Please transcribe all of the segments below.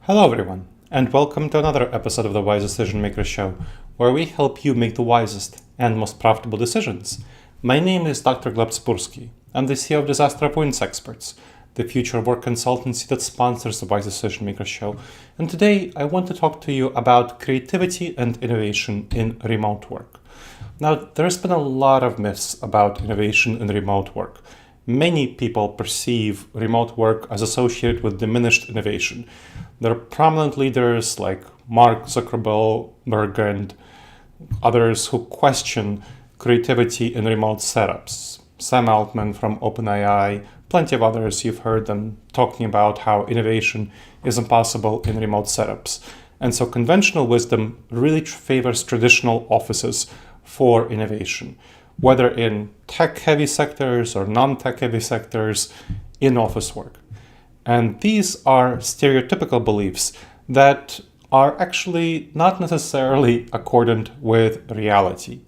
Hello everyone, and welcome to another episode of the Wise Decision Maker Show, where we help you make the wisest and most profitable decisions. My name is Dr. Gleb Tsipursky. I'm the CEO of Disaster Avoidance Experts, the future work consultancy that sponsors the Wise Decision Maker Show. And today I want to talk to you about creativity and innovation in remote work. Now, there's been a lot of myths about innovation in remote work. Many people perceive remote work as associated with diminished innovation. There are prominent leaders like Mark Zuckerberg and others who question creativity in remote setups. Sam Altman from OpenAI, plenty of others, you've heard them talking about how innovation is impossible in remote setups. And so conventional wisdom really favors traditional offices for innovation, whether in tech-heavy sectors or non-tech-heavy sectors, in office work. And these are stereotypical beliefs that are actually not necessarily accordant with reality.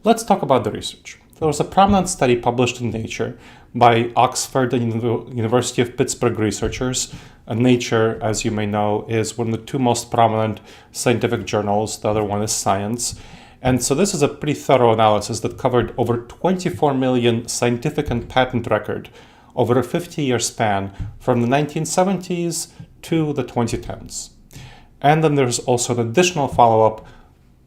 Let's talk about the research. There was a prominent study published in Nature by Oxford and University of Pittsburgh researchers. And Nature, as you may know, is one of the two most prominent scientific journals. The other one is Science. And so this is a pretty thorough analysis that covered over 24 million scientific and patent record over a 50-year span from the 1970s to the 2010s. And then there's also an additional follow-up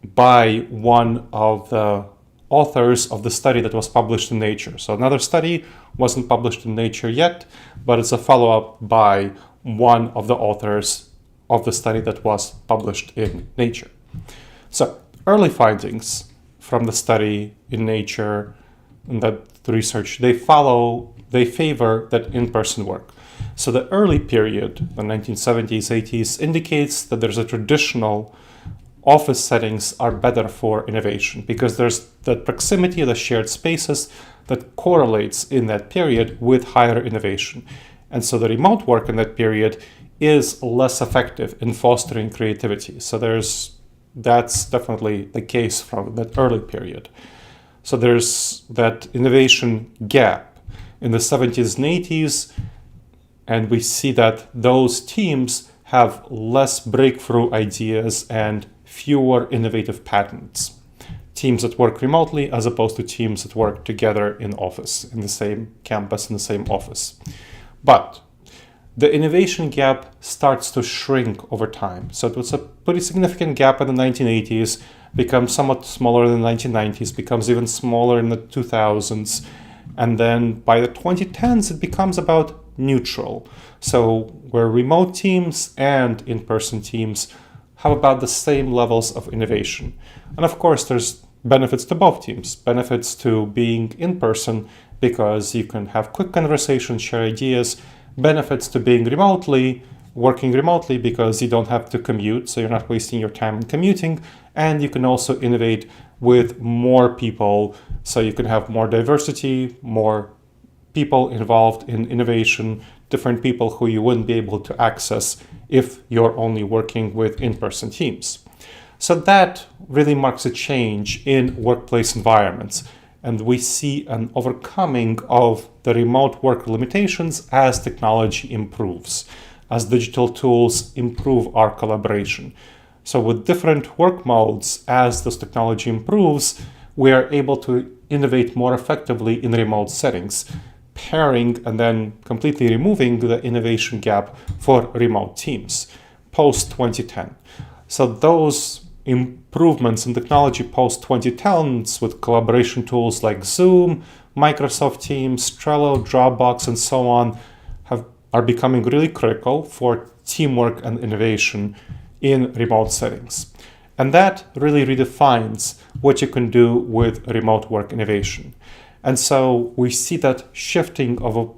by one of the authors of the study that was published in Nature. So another study wasn't published in Nature yet, but it's a follow-up by one of the authors of the study that was published in Nature. So early findings from the study in Nature and that research, they favor that in-person work. So the early period, the 1970s, 80s, indicates that there's a traditional office settings are better for innovation because there's the proximity of the shared spaces that correlates in that period with higher innovation. And so the remote work in that period is less effective in fostering creativity. So that's definitely the case from that early period. So there's that innovation gap in the 70s and 80s, and we see that those teams have less breakthrough ideas and fewer innovative patents. Teams that work remotely as opposed to teams that work together in office, in the same campus, in the same office. But the innovation gap starts to shrink over time. So it was a pretty significant gap in the 1980s, becomes somewhat smaller in the 1990s, becomes even smaller in the 2000s. And then by the 2010s, it becomes about neutral. So where remote teams and in-person teams have about the same levels of innovation. And of course, there's benefits to both teams. Benefits to being in person because you can have quick conversations, share ideas. Benefits to being working remotely because you don't have to commute, so you're not wasting your time in commuting. And you can also innovate with more people, so you can have more diversity, more people involved in innovation, different people who you wouldn't be able to access if you're only working with in-person teams. So that really marks a change in workplace environments. And we see an overcoming of the remote work limitations as technology improves, as digital tools improve our collaboration. So with different work modes, as this technology improves, we are able to innovate more effectively in remote settings, pairing and then completely removing the innovation gap for remote teams post-2010. So those improvements in technology post-2010s with collaboration tools like Zoom, Microsoft Teams, Trello, Dropbox, and so on are becoming really critical for teamwork and innovation in remote settings. And that really redefines what you can do with remote work innovation. And so we see that shifting of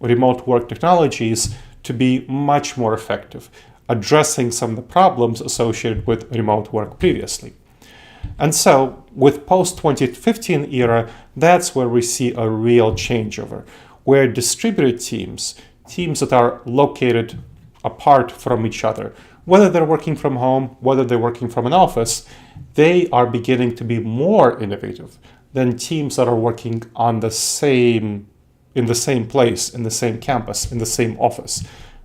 remote work technologies to be much more effective, addressing some of the problems associated with remote work previously. And so with post-2015 era, that's where we see a real changeover, where distributed teams that are located apart from each other, whether they're working from home, whether they're working from an office, they are beginning to be more innovative than teams that are working in the same place, in the same campus, in the same office.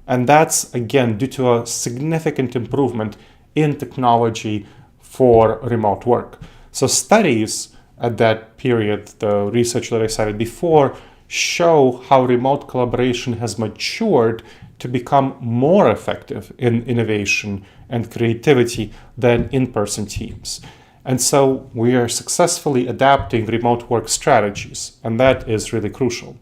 And that's, again, due to a significant improvement in technology for remote work. So studies at that period, the research that I cited before, show how remote collaboration has matured to become more effective in innovation and creativity than in-person teams. And so we are successfully adapting remote work strategies, and that is really crucial.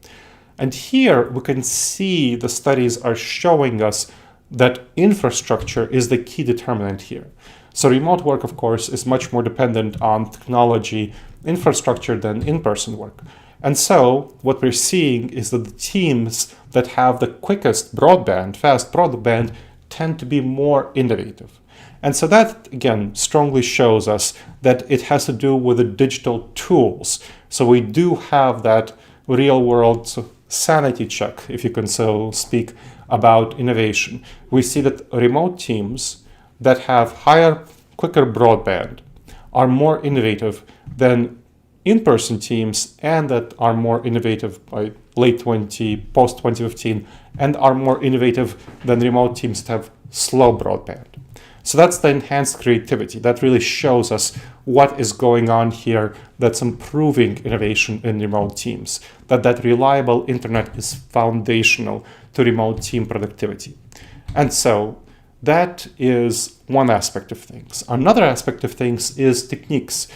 And here we can see the studies are showing us that infrastructure is the key determinant here. So remote work, of course, is much more dependent on technology infrastructure than in-person work. And so what we're seeing is that the teams that have the quickest broadband, fast broadband, tend to be more innovative. And so that, again, strongly shows us that it has to do with the digital tools. So we do have that real-world sanity check, if you can so speak, about innovation. We see that remote teams that have higher, quicker broadband are more innovative than in-person teams, and that are more innovative by late 2015, and are more innovative than remote teams that have slow broadband. So that's the enhanced creativity. That really shows us what is going on here that's improving innovation in remote teams, that reliable internet is foundational to remote team productivity. And so that is one aspect of things. Another aspect of things is techniques.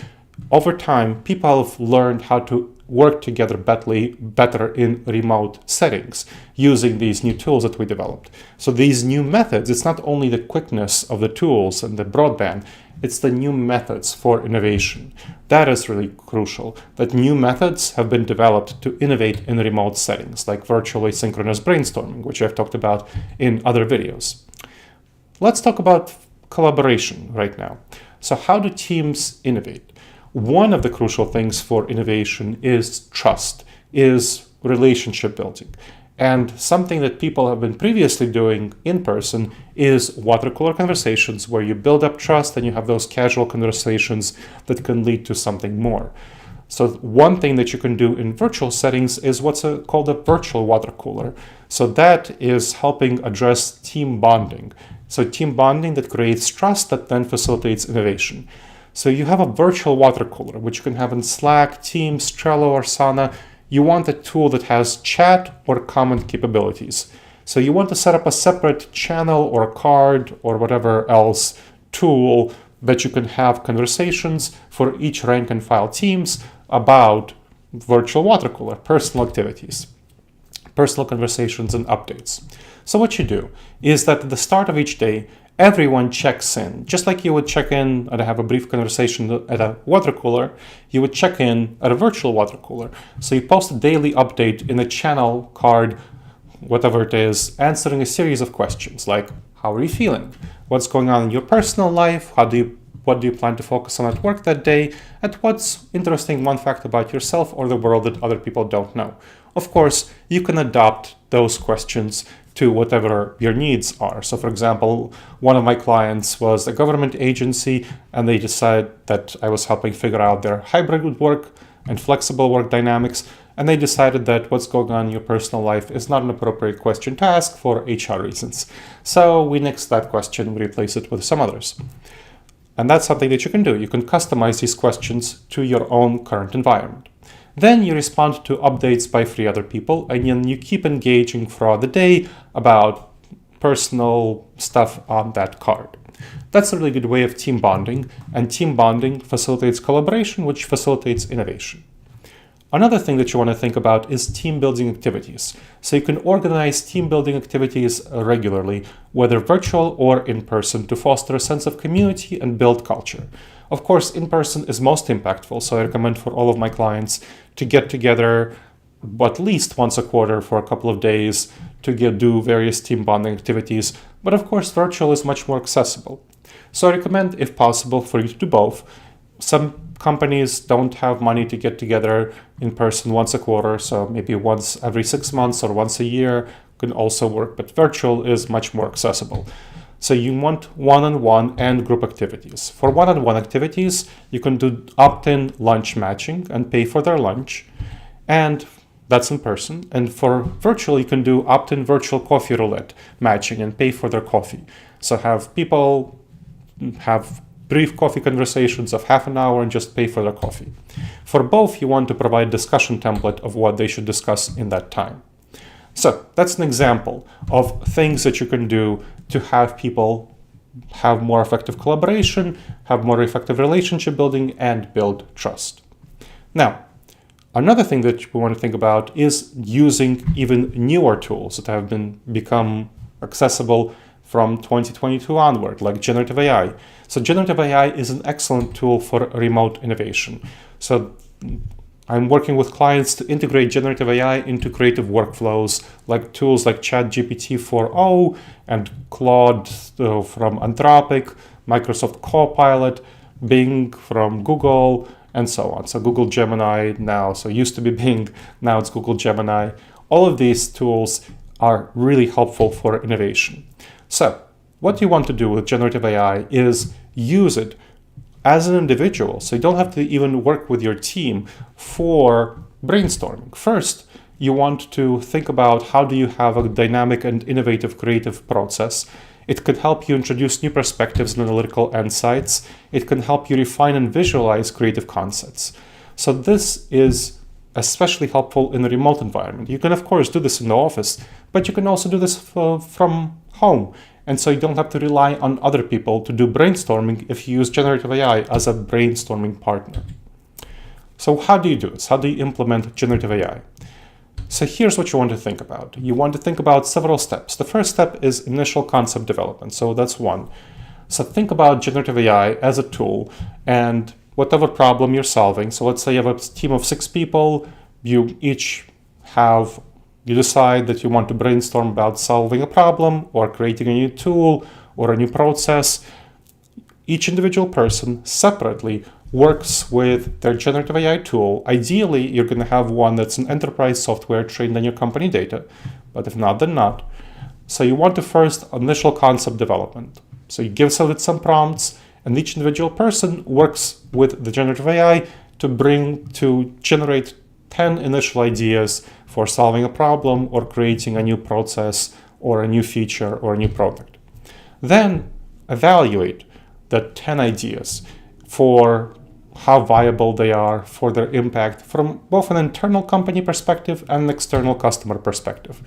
Over time, people have learned how to work together better in remote settings using these new tools that we developed. So these new methods, it's not only the quickness of the tools and the broadband, it's the new methods for innovation. That is really crucial, that new methods have been developed to innovate in remote settings, like virtual asynchronous brainstorming, which I've talked about in other videos. Let's talk about collaboration right now. So how do teams innovate? One of the crucial things for innovation is trust, is relationship building. And something that people have been previously doing in person is water cooler conversations, where you build up trust and you have those casual conversations that can lead to something more. So one thing that you can do in virtual settings is what's called a virtual water cooler. So that is helping address team bonding. So team bonding that creates trust that then facilitates innovation. So you have a virtual water cooler, which you can have in Slack, Teams, Trello, or Asana. You want a tool that has chat or comment capabilities. So you want to set up a separate channel or a card or whatever else tool that you can have conversations for each rank and file teams about virtual water cooler, personal activities, personal conversations, and updates. So what you do is that at the start of each day, everyone checks in. Just like you would check in and have a brief conversation at a water cooler, you would check in at a virtual water cooler. So you post a daily update in a channel, card, whatever it is, answering a series of questions like, how are you feeling? What's going on in your personal life? What do you plan to focus on at work that day? And what's interesting one fact about yourself or the world that other people don't know? Of course, you can adapt those questions to whatever your needs are. So for example, one of my clients was a government agency, and they decided that I was helping figure out their hybrid work and flexible work dynamics. And they decided that what's going on in your personal life is not an appropriate question to ask for HR reasons. So we nixed that question, we replace it with some others. And that's something that you can do. You can customize these questions to your own current environment. Then you respond to updates by 3 other people, and then you keep engaging throughout the day about personal stuff on that card. That's a really good way of team bonding, and team bonding facilitates collaboration, which facilitates innovation. Another thing that you want to think about is team building activities. So you can organize team building activities regularly, whether virtual or in person, to foster a sense of community and build culture. Of course, in person is most impactful, so I recommend for all of my clients to get together at least once a quarter for a couple of days to do various team bonding activities. But of course, virtual is much more accessible. So I recommend, if possible, for you to do both. Some companies don't have money to get together in person once a quarter, so maybe once every 6 months or once a year can also work, but virtual is much more accessible. So you want one-on-one and group activities. For one-on-one activities, you can do opt-in lunch matching and pay for their lunch. And That's in person. And for virtual, you can do opt-in virtual coffee roulette matching and pay for their coffee. So have people have brief coffee conversations of half an hour and just pay for their coffee. For both, you want to provide a discussion template of what they should discuss in that time. So that's an example of things that you can do to have people have more effective collaboration, have more effective relationship building, and build trust. Now, another thing that we want to think about is using even newer tools that have become accessible from 2022 onward, like generative AI. So generative AI is an excellent tool for remote innovation. So I'm working with clients to integrate generative AI into creative workflows, like tools like ChatGPT 4.0 and Claude from Anthropic, Microsoft Copilot, Bing from Google, and so on. So Google Gemini now, so it used to be Bing, now it's Google Gemini. All of these tools are really helpful for innovation. So what you want to do with generative AI is use it as an individual. So you don't have to even work with your team for brainstorming. First, you want to think about how do you have a dynamic and innovative creative process. It could help you introduce new perspectives and analytical insights. It can help you refine and visualize creative concepts. So this is especially helpful in a remote environment. You can, of course, do this in the office, but you can also do this from home. And so you don't have to rely on other people to do brainstorming if you use generative AI as a brainstorming partner. So how do you do this? How do you implement generative AI? So here's what you want to think about. You want to think about several steps. The first step is initial concept development. So that's one. So think about generative AI as a tool and whatever problem you're solving. So let's say you have a team of 6 people. You decide that you want to brainstorm about solving a problem or creating a new tool or a new process. Each individual person separately works with their generative AI tool. Ideally, you're going to have one that's an enterprise software trained on your company data, but if not, then not. So you want to first initial concept development. So you give it some prompts, and each individual person works with the generative AI to generate 10 initial ideas for solving a problem or creating a new process or a new feature or a new product. Then evaluate the 10 ideas for how viable they are, for their impact from both an internal company perspective and an external customer perspective.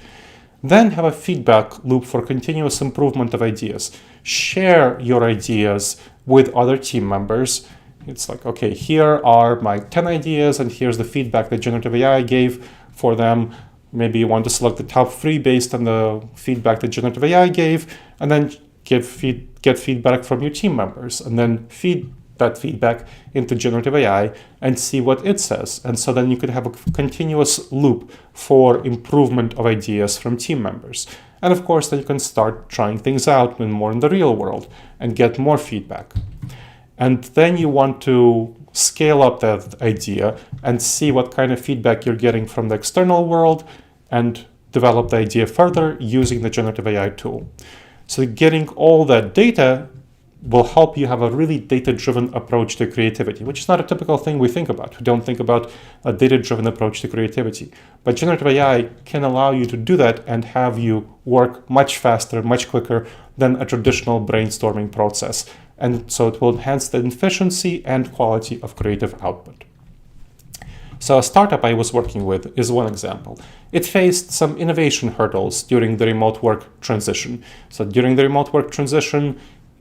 Then have a feedback loop for continuous improvement of ideas. Share your ideas with other team members. It's like, okay, here are my 10 ideas and here's the feedback that generative AI gave for them. Maybe you want to select the top 3 based on the feedback that generative AI gave, and then get feedback from your team members, and then feed that feedback into generative AI and see what it says. And so then you could have a continuous loop for improvement of ideas from team members. And of course, then you can start trying things out more in the real world and get more feedback. And then you want to scale up that idea and see what kind of feedback you're getting from the external world and develop the idea further using the generative AI tool. So getting all that data will help you have a really data-driven approach to creativity, which is not a typical thing we think about. We don't think about a data-driven approach to creativity. But generative AI can allow you to do that and have you work much faster, much quicker than a traditional brainstorming process. And so it will enhance the efficiency and quality of creative output. So a startup I was working with is one example. It faced some innovation hurdles during the remote work transition. So during the remote work transition,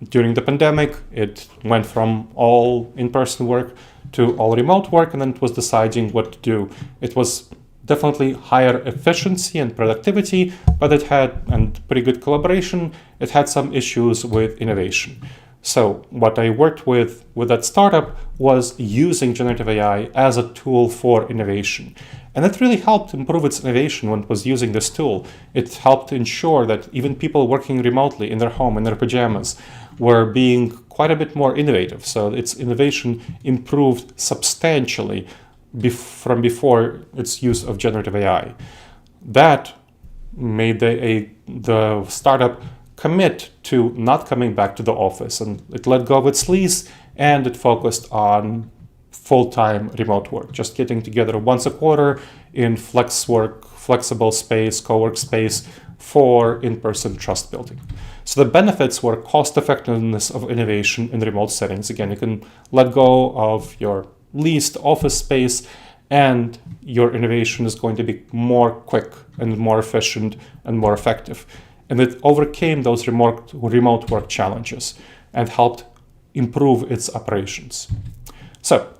during the pandemic, it went from all in-person work to all remote work, and then it was deciding what to do. It was definitely higher efficiency and productivity, but it had, and pretty good collaboration, it had some issues with innovation. So what I worked with that startup was using generative AI as a tool for innovation. And it really helped improve its innovation when it was using this tool. It helped ensure that even people working remotely in their home, in their pajamas, were being quite a bit more innovative. So its innovation improved substantially from before its use of generative AI. That made the startup commit to not coming back to the office, and it let go of its lease and it focused on full-time remote work, just getting together once a quarter in flex work, flexible space, co-work space for in-person trust building. So the benefits were cost effectiveness of innovation in remote settings. Again, you can let go of your leased office space and your innovation is going to be more quick and more efficient and more effective. And it overcame those remote work challenges and helped improve its operations. So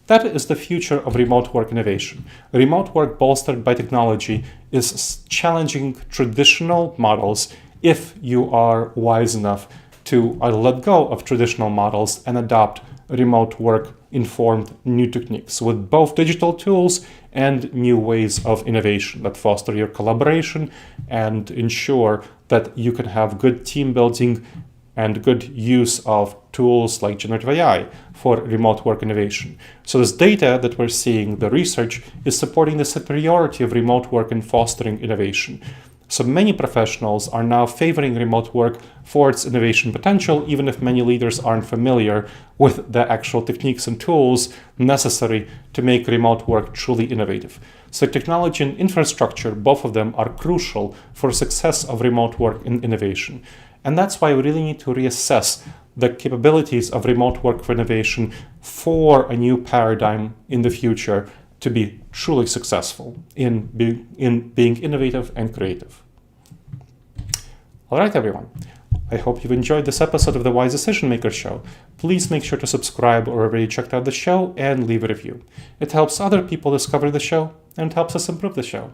that is the future of remote work innovation. Remote work bolstered by technology is challenging traditional models if you are wise enough to let go of traditional models and adopt remote work informed new techniques with both digital tools and new ways of innovation that foster your collaboration and ensure that you can have good team building and good use of tools like generative AI for remote work innovation. So this data that we're seeing, the research, is supporting the superiority of remote work in fostering innovation. So many professionals are now favoring remote work for its innovation potential, even if many leaders aren't familiar with the actual techniques and tools necessary to make remote work truly innovative. So technology and infrastructure, both of them are crucial for success of remote work in innovation. And that's why we really need to reassess the capabilities of remote work for innovation for a new paradigm in the future to be truly successful in being innovative and creative. All right, everyone. I hope you've enjoyed this episode of the Wise Decision Maker Show. Please make sure to subscribe or already checked out the show and leave a review. It helps other people discover the show and helps us improve the show.